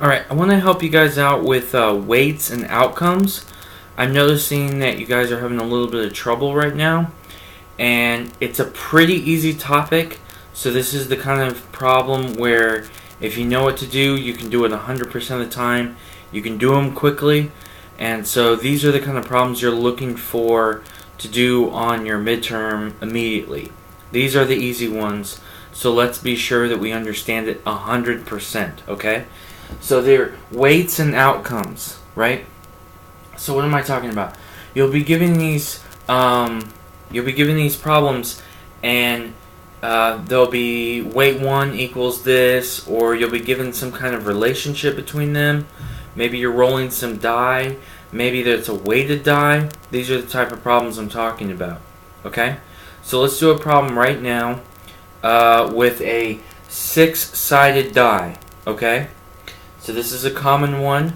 Alright, I want to help you guys out with weights and outcomes. I'm noticing that you guys are having a little bit of trouble right now, and it's a pretty easy topic, so this is the kind of problem where if you know what to do, you can do it 100% of the time. You can do them quickly, and so these are the kind of problems you're looking for to do on your midterm immediately. These are the easy ones, so let's be sure that we understand it 100%, okay? So they're weights and outcomes, right? So what am I talking about? You'll be given these problems, and there'll be weight 1 equals this, or you'll be given some kind of relationship between them. Maybe you're rolling some die. Maybe there's a weighted die. These are the type of problems I'm talking about. Okay? So let's do a problem right now with a 6-sided die. Okay? So this is a common one.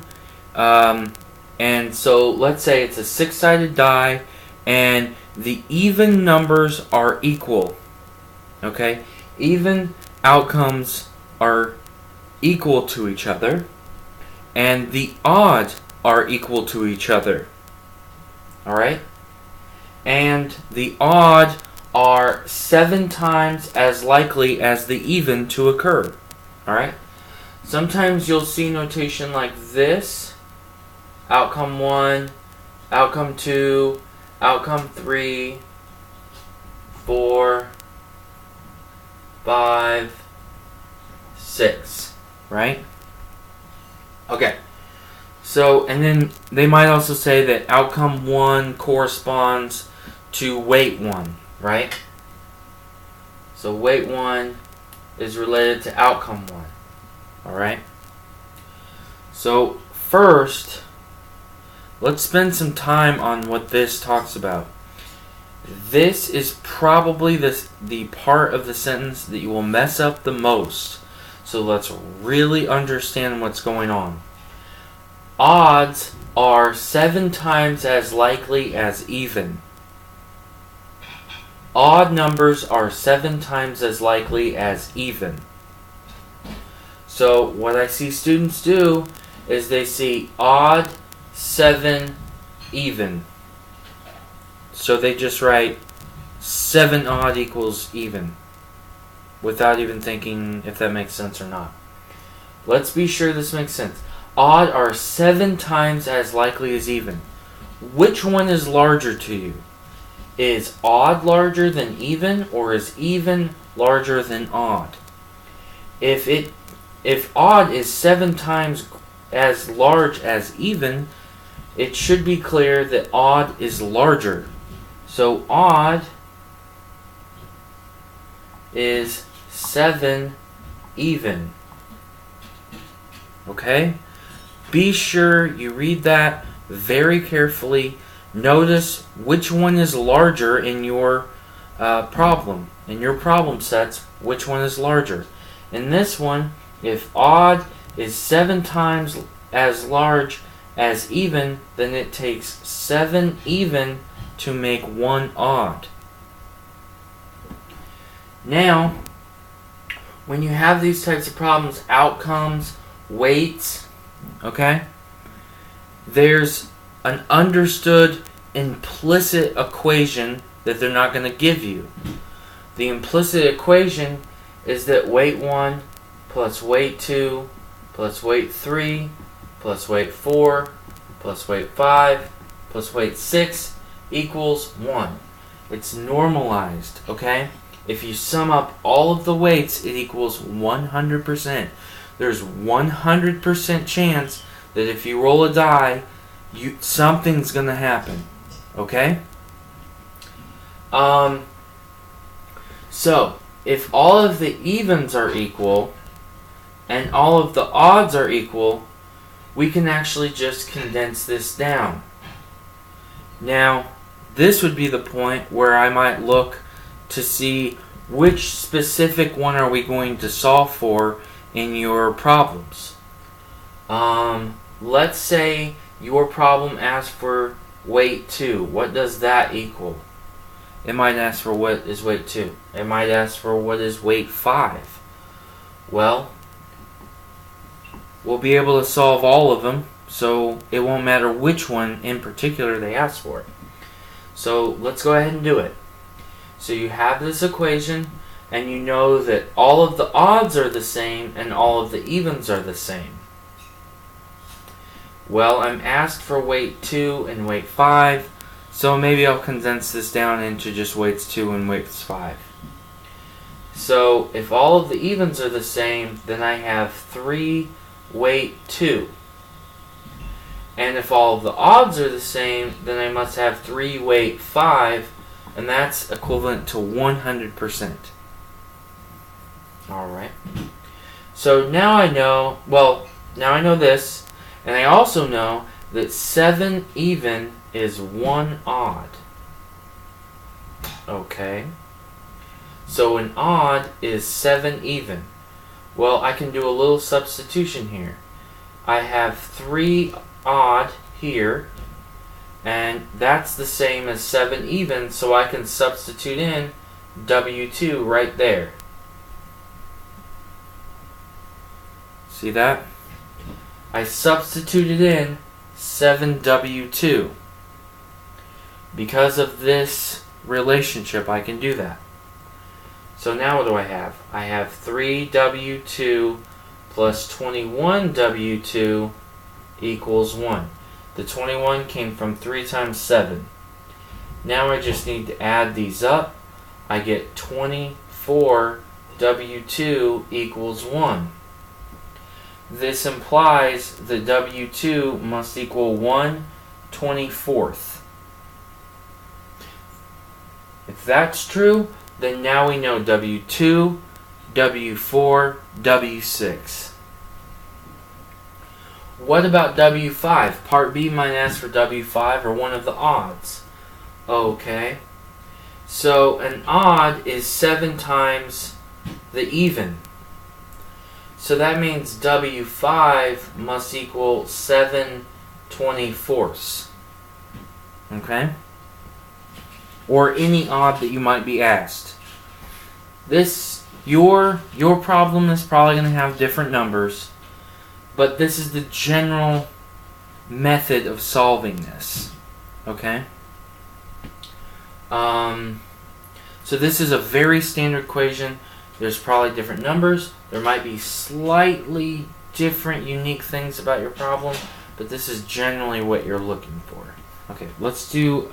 And so let's say it's a 6-sided die and the even numbers are equal. Okay? Even outcomes are equal to each other, and the odd are equal to each other. Alright? And the odd are 7 times as likely as the even to occur. Alright? Sometimes you'll see notation like this: outcome 1, outcome 2, outcome 3, 4, 5, 6, right? Okay. So, and then they might also say that outcome 1 corresponds to weight 1, right? So weight 1 is related to outcome 1. Alright? So, first, let's spend some time on what this talks about. This is probably the part of the sentence that you will mess up the most. So let's really understand what's going on. Odds are 7 times as likely as even. Odd numbers are 7 times as likely as even. So what I see students do is they see odd, 7, even. So they just write 7 odd equals even, without even thinking if that makes sense or not. Let's be sure this makes sense. Odd are 7 times as likely as even. Which one is larger to you? Is odd larger than even, or is even larger than odd? If odd is 7 times as large as even, it should be clear that odd is larger. So odd is 7 even. Okay? Be sure you read that very carefully. Notice which one is larger in your problem. In your problem sets, which one is larger. In this one, if odd is 7 times as large as even, then it takes 7 even to make 1 odd. Now, when you have these types of problems, outcomes, weights, okay, there's an understood implicit equation that they're not going to give you. The implicit equation is that weight 1 plus weight 2 plus weight 3 plus weight 4 plus weight 5 plus weight 6 equals 1. It's normalized, okay? If you sum up all of the weights, it equals 100%. There's 100% chance that if you roll a die, something's going to happen, okay? So, if all of the evens are equal and all of the odds are equal, we can actually just condense this down. Now, this would be the point where I might look to see which specific one are we going to solve for in your problems. Let's say your problem asks for weight 2. What does that equal? It might ask for what is weight 2. It might ask for what is weight 5. Well, we'll be able to solve all of them, so it won't matter which one in particular they ask for. So let's go ahead and do it. So you have this equation, and you know that all of the odds are the same and all of the evens are the same. Well, I'm asked for weight 2 and weight 5, so maybe I'll condense this down into just weights 2 and weights 5. So if all of the evens are the same, then I have 3 weight 2. And if all of the odds are the same, then I must have 3 weight 5, and that's equivalent to 100%. Alright. So now I know, now I know this, and I also know that 7 even is 1 odd. Okay. So an odd is 7 even. Well, I can do a little substitution here. I have 3 odd here, and that's the same as 7 even, so I can substitute in W2 right there. See that? I substituted in 7W2. Because of this relationship, I can do that. So now what do I have? I have 3W2 plus 21W2 equals 1. The 21 came from 3 times 7. Now I just need to add these up. I get 24W2 equals 1. This implies that W2 must equal 1/24. If that's true, then now we know W2, W4, W6. What about W5? Part B might ask for W5 or one of the odds. Okay. So an odd is 7 times the even. So that means W5 must equal 7/24. Okay? Or any odd that you might be asked. Your problem is probably going to have different numbers, but this is the general method of solving this. Okay? So this is a very standard equation. There's probably different numbers. There might be slightly different, unique things about your problem, but this is generally what you're looking for. Okay, let's do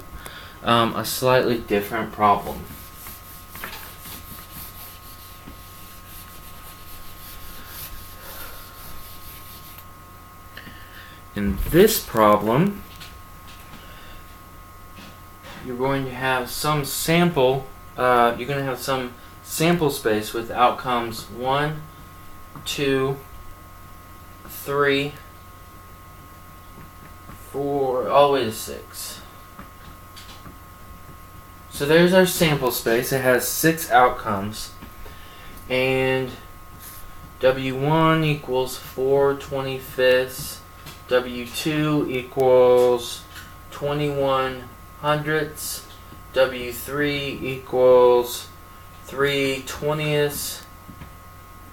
a slightly different problem. In this problem, you're going to have some sample. You're going to have some sample space with outcomes 1, 2, 3, 4, all the way to 6. So there's our sample space. It has 6 outcomes. And W1 equals 4/25. W2 equals 21/100. W3 equals 3/20.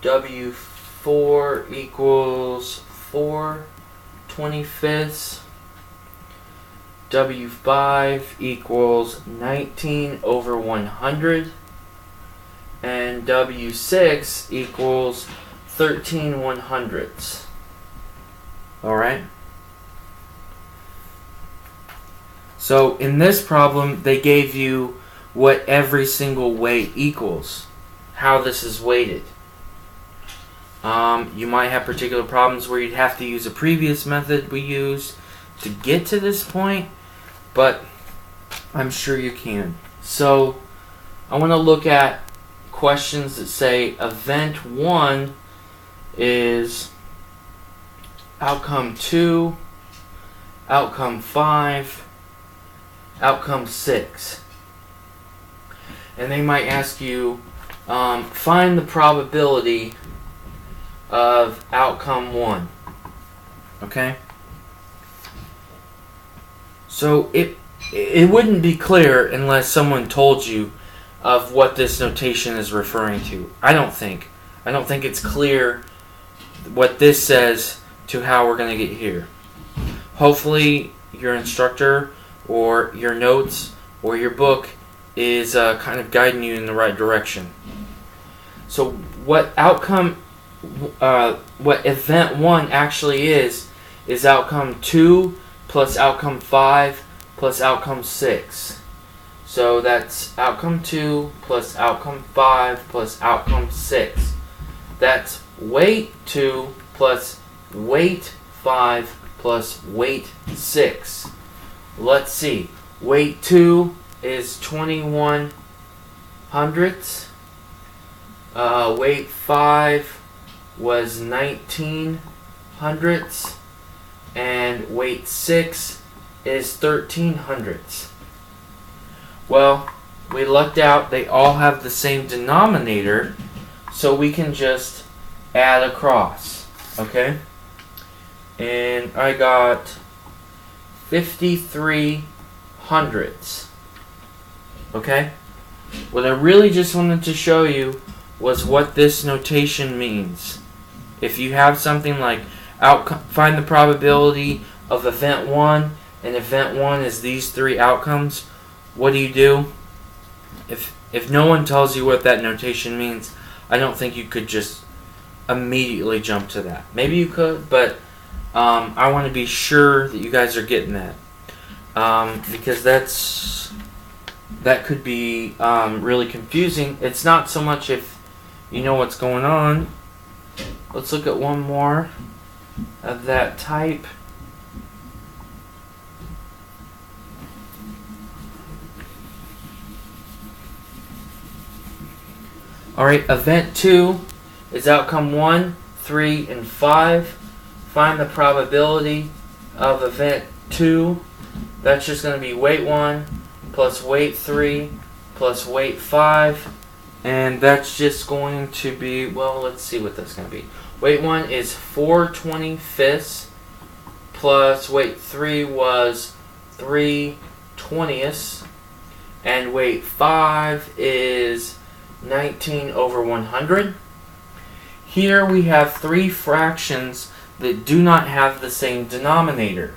W4 equals 4/25. W5 equals 19/100. And W6 equals 13/100. Alright? So in this problem, they gave you what every single weight equals, how this is weighted. You might have particular problems where you'd have to use a previous method we used to get to this point, but I'm sure you can. So I want to look at questions that say event 1 is outcome 2, outcome 5, outcome 6. And they might ask you, find the probability of outcome 1. Okay? So it wouldn't be clear unless someone told you of what this notation is referring to. I don't think it's clear what this says to how we're going to get here. Hopefully your instructor or your notes or your book is kind of guiding you in the right direction. So what event 1 actually is outcome 2 plus outcome 5 plus outcome 6. So that's outcome 2 plus outcome 5 plus outcome 6. That's weight 2 plus weight 5 plus weight 6. Let's see. Weight 2 is 21 hundredths. Weight 5 was 19 hundredths. And weight 6 is 13 hundredths. Well, we lucked out. They all have the same denominator, so we can just add across. Okay? And I got 53 hundredths. Okay? What I really just wanted to show you was what this notation means. If you have something like find the probability of event 1, and event 1 is these 3 outcomes, what do? If no one tells you what that notation means, I don't think you could just immediately jump to that. Maybe you could, but I want to be sure that you guys are getting that, because that could be really confusing. It's not so much if you know what's going on. Let's look at one more of that type. Alright, event 2 is outcome 1, 3, and 5. Find the probability of event 2. That's just going to be weight 1 plus weight 3 plus weight 5. And that's just going to be, well, let's see what that's going to be. Weight 1 is 4/25 plus weight 3 was 3/20. And weight 5 is 19/100. Here we have 3 fractions that do not have the same denominator.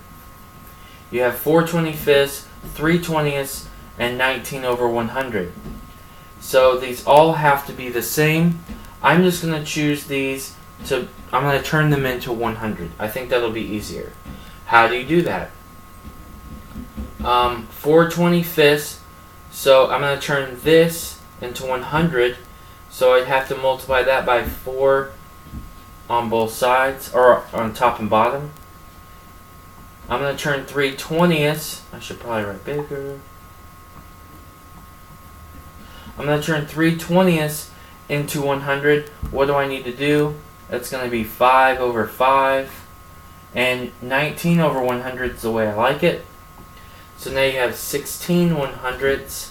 You have 4/25, 3/20, and 19/100. So these all have to be the same. I'm just going to choose these I'm going to turn them into 100. I think that'll be easier. How do you do that? 4/25, so I'm going to turn this into 100, so I'd have to multiply that by 4 on both sides, or on top and bottom. I'm going to turn 3/20, I should probably write bigger. I'm going to turn 3/20 into 100. What do I need to do? That's going to be 5/5, and 19/100 is the way I like it. So now you have 16/100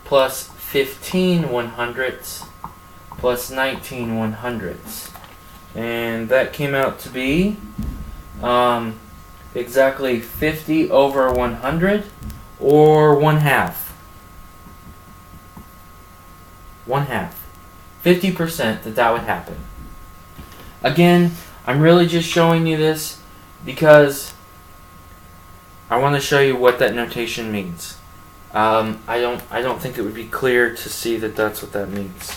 plus 15/100 plus 19/100, and that came out to be exactly 50/100, or 1/2. 1/2. 50% that would happen. Again, I'm really just showing you this because I want to show you what that notation means. I don't think it would be clear to see that that's what that means.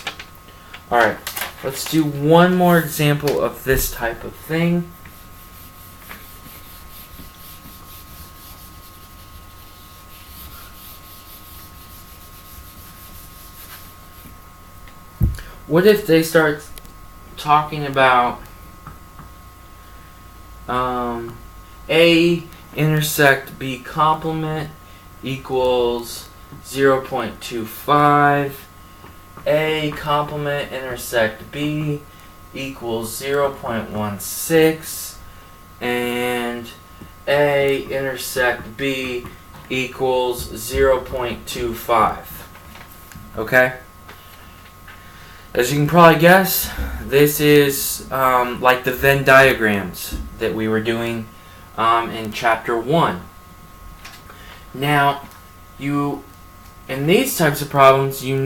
Alright, let's do one more example of this type of thing. What if they start talking about A intersect B complement equals 0.25, A complement intersect B equals 0.16, and A intersect B equals 0.25. Okay? As you can probably guess, this is like the Venn diagrams that we were doing in chapter 1. Now, in these types of problems, you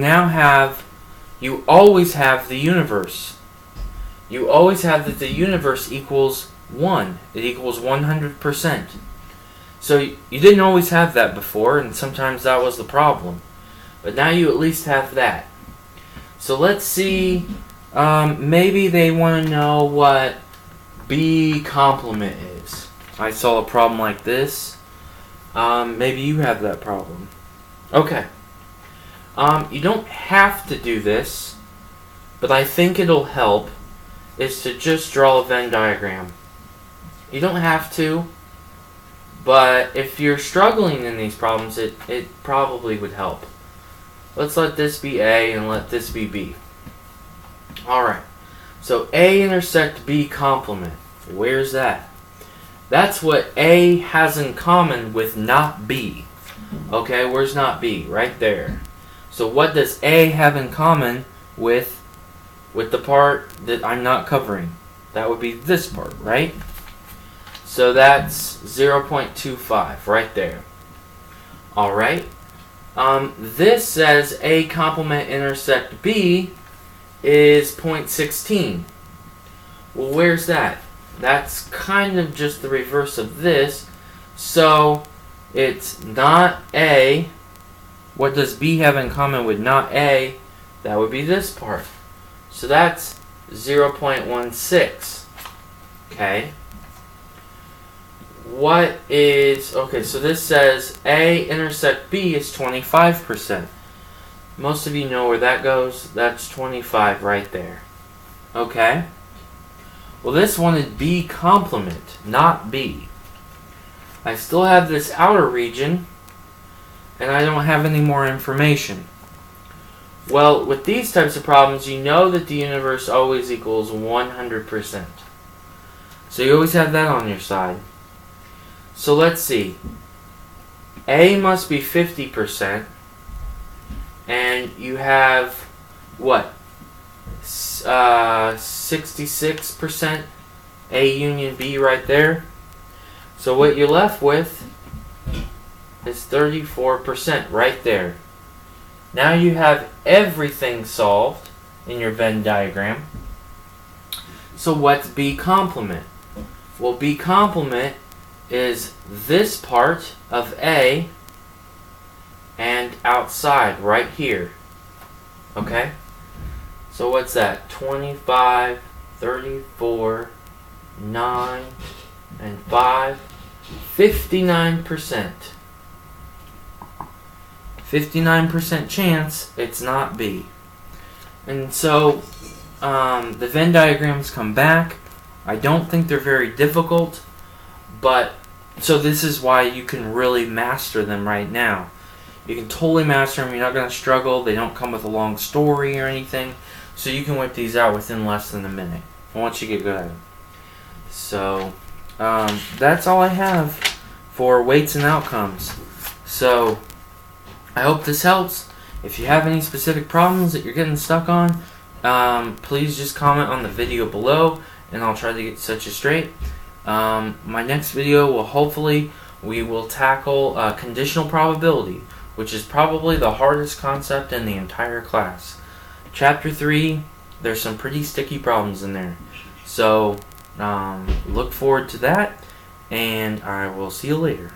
always have the universe. you always have that the universe equals 1. It equals 100%. So you didn't always have that before, and sometimes that was the problem. But now you at least have that. So let's see, maybe they want to know what B complement is. I saw a problem like this. Maybe you have that problem. Okay. You don't have to do this, but I think it'll help, is to just draw a Venn diagram. You don't have to, but if you're struggling in these problems, it probably would help. Let's let this be A and let this be B. Alright, so A intersect B complement. Where's that? That's what A has in common with not B. Okay, where's not B? Right there. So what does A have in common with the part that I'm not covering? That would be this part, right? So that's 0.25 right there. Alright. This says A complement intersect B is 0.16. Well, where's that? That's kind of just the reverse of this. So it's not A. What does B have in common with not A? That would be this part. So that's 0.16. Okay. What is... Okay, so this says A intersect B is 25%. Most of you know where that goes. That's 25 right there. Okay. Well, this wanted B complement, not B. I still have this outer region, and I don't have any more information. Well, with these types of problems, you know that the universe always equals 100%. So you always have that on your side. So let's see. A must be 50%, and you have, what? 66% A union B right there. So what you're left with is 34% right there. Now you have everything solved in your Venn diagram. So what's B complement? Well, B complement is this part of A and outside right here. Okay? So what's that? 25, 34, 9, and 5. 59%. 59% chance it's not B. And so the Venn diagrams come back. I don't think they're very difficult, but so this is why you can really master them right now. You can totally master them. You're not going to struggle. They don't come with a long story or anything. So you can whip these out within less than a minute once you get good at them. So that's all I have for weights and outcomes. So I hope this helps. If you have any specific problems that you're getting stuck on, please just comment on the video below, and I'll try to get such a straight. My next video will we will tackle conditional probability, which is probably the hardest concept in the entire class. Chapter 3, there's some pretty sticky problems in there. So look forward to that, and I will see you later.